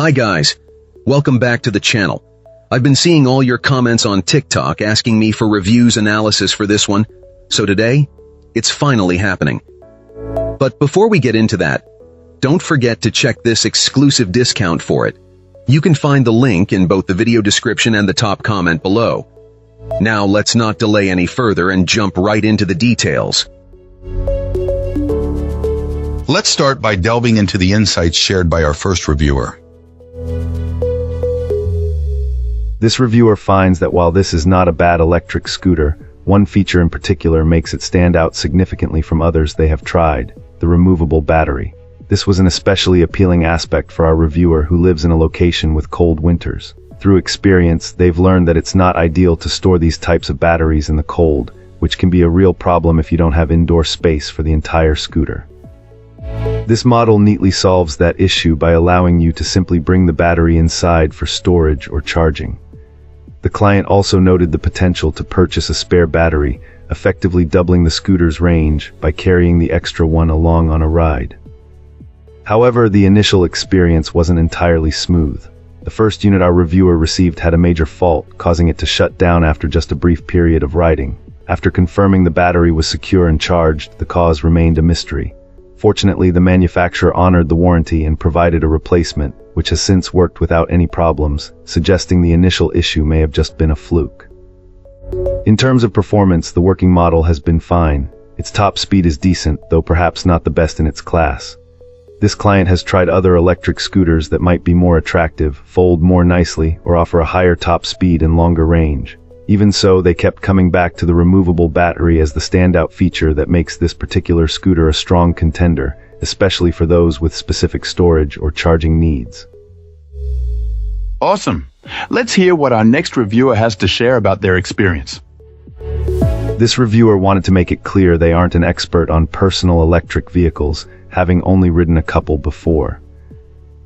Hi guys, welcome back to the channel. I've been seeing all your comments on TikTok asking me for reviews analysis for this one, so today, it's finally happening. But before we get into that, don't forget to check this exclusive discount for it. You can find the link in both the video description and the top comment below. Now let's not delay any further and jump right into the details. Let's start by delving into the insights shared by our first reviewer. This reviewer finds that while this is not a bad electric scooter, one feature in particular makes it stand out significantly from others they have tried: the removable battery. This was an especially appealing aspect for our reviewer who lives in a location with cold winters. Through experience, they've learned that it's not ideal to store these types of batteries in the cold, which can be a real problem if you don't have indoor space for the entire scooter. This model neatly solves that issue by allowing you to simply bring the battery inside for storage or charging. The client also noted the potential to purchase a spare battery, effectively doubling the scooter's range by carrying the extra one along on a ride. However, the initial experience wasn't entirely smooth. The first unit our reviewer received had a major fault, causing it to shut down after just a brief period of riding. After confirming the battery was secure and charged, the cause remained a mystery. Fortunately, the manufacturer honored the warranty and provided a replacement, which has since worked without any problems, suggesting the initial issue may have just been a fluke. In terms of performance, the working model has been fine. Its top speed is decent, though perhaps not the best in its class. This client has tried other electric scooters that might be more attractive, fold more nicely, or offer a higher top speed and longer range. Even so, they kept coming back to the removable battery as the standout feature that makes this particular scooter a strong contender, especially for those with specific storage or charging needs. Awesome. Let's hear what our next reviewer has to share about their experience. This reviewer wanted to make it clear they aren't an expert on personal electric vehicles, having only ridden a couple before.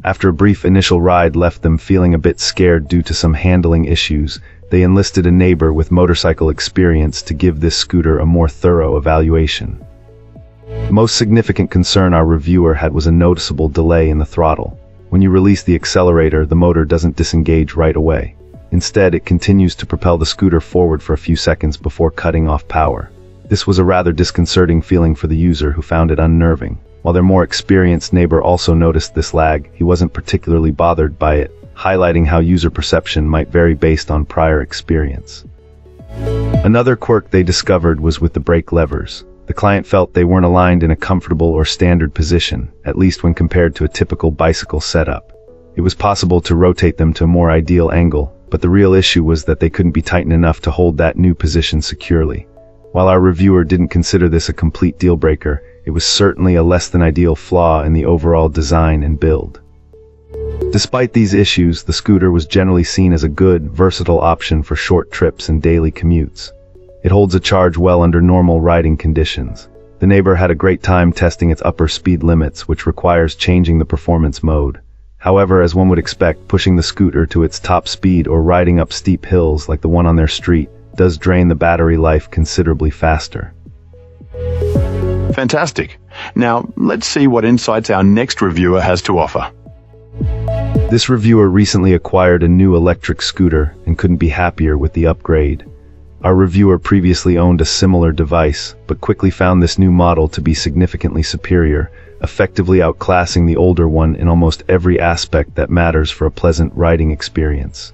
After a brief initial ride left them feeling a bit scared due to some handling issues, they enlisted a neighbor with motorcycle experience to give this scooter a more thorough evaluation. The most significant concern our reviewer had was a noticeable delay in the throttle. When you release the accelerator, the motor doesn't disengage right away. Instead, it continues to propel the scooter forward for a few seconds before cutting off power. This was a rather disconcerting feeling for the user, who found it unnerving. While their more experienced neighbor also noticed this lag, he wasn't particularly bothered by it, highlighting how user perception might vary based on prior experience. Another quirk they discovered was with the brake levers. The client felt they weren't aligned in a comfortable or standard position, at least when compared to a typical bicycle setup. It was possible to rotate them to a more ideal angle, but the real issue was that they couldn't be tightened enough to hold that new position securely. While our reviewer didn't consider this a complete deal breaker, it was certainly a less than ideal flaw in the overall design and build. Despite these issues, the scooter was generally seen as a good, versatile option for short trips and daily commutes. It holds a charge well under normal riding conditions. The neighbor had a great time testing its upper speed limits, which requires changing the performance mode. However, as one would expect, pushing the scooter to its top speed or riding up steep hills like the one on their street does drain the battery life considerably faster. Fantastic. Now, let's see what insights our next reviewer has to offer. This reviewer recently acquired a new electric scooter and couldn't be happier with the upgrade. Our reviewer previously owned a similar device, but quickly found this new model to be significantly superior, effectively outclassing the older one in almost every aspect that matters for a pleasant riding experience.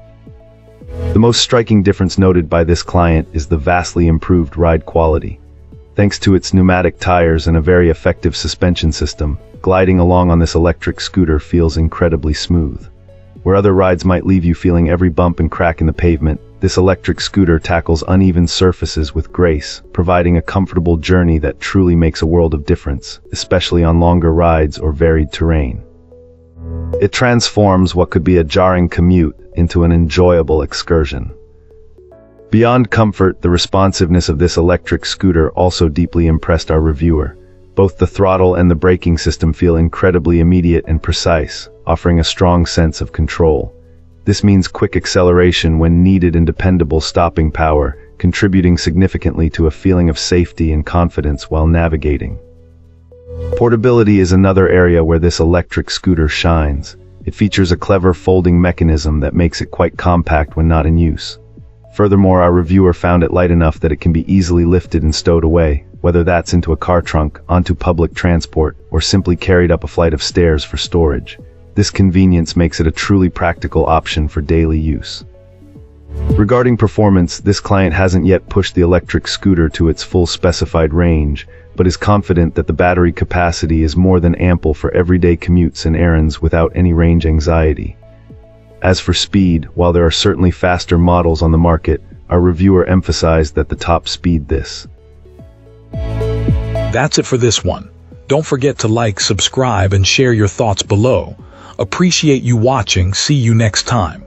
The most striking difference noted by this client is the vastly improved ride quality. Thanks to its pneumatic tires and a very effective suspension system, gliding along on this electric scooter feels incredibly smooth. Where other rides might leave you feeling every bump and crack in the pavement, this electric scooter tackles uneven surfaces with grace, providing a comfortable journey that truly makes a world of difference, especially on longer rides or varied terrain. It transforms what could be a jarring commute into an enjoyable excursion. Beyond comfort, the responsiveness of this electric scooter also deeply impressed our reviewer. Both the throttle and the braking system feel incredibly immediate and precise, offering a strong sense of control. This means quick acceleration when needed and dependable stopping power, contributing significantly to a feeling of safety and confidence while navigating. Portability is another area where this electric scooter shines. It features a clever folding mechanism that makes it quite compact when not in use. Furthermore, our reviewer found it light enough that it can be easily lifted and stowed away, whether that's into a car trunk, onto public transport, or simply carried up a flight of stairs for storage. This convenience makes it a truly practical option for daily use. Regarding performance, this client hasn't yet pushed the electric scooter to its full specified range, but is confident that the battery capacity is more than ample for everyday commutes and errands without any range anxiety. As for speed, while there are certainly faster models on the market, our reviewer emphasized that the top speed this. That's it for this one. Don't forget to like, subscribe, and share your thoughts below. Appreciate you watching. See you next time.